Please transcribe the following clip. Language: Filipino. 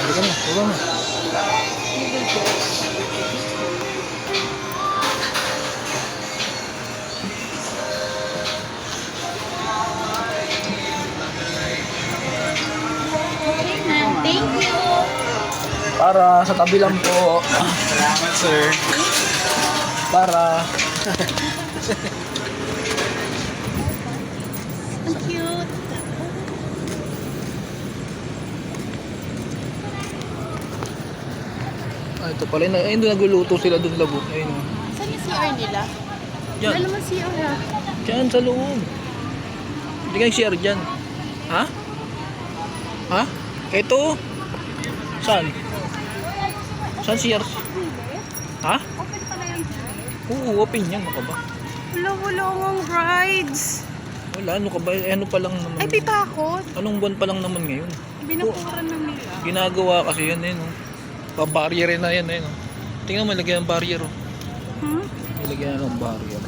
Halika na, baba mo. Thank you. Para sa tabi lang po. Salamat, sir. Para. Ang cute. Ito pala, ayun doon nagluluto sila doon labo. Ayun o. Saan yung CR nila? Yan. Wala naman CR ha. Diyan sa loob. Hindi kayong share dyan. Ha? Ha? Ito. Saan? Saan share? Ha? Open pala yung CR. Oo, open yan. Ano ka ba? Wala ang rides. Wala, ano ka ba? Eh, ano pa lang naman. Ay, pitakot. Anong buwan pa lang naman ngayon? Binakuran ng nila. Ginagawa kasi yan eh, no? Pa-barrier na yan eh, no? Tingnan mo, lagyan ng barrier, oh. Hmm? Ilagyan na ng barrier.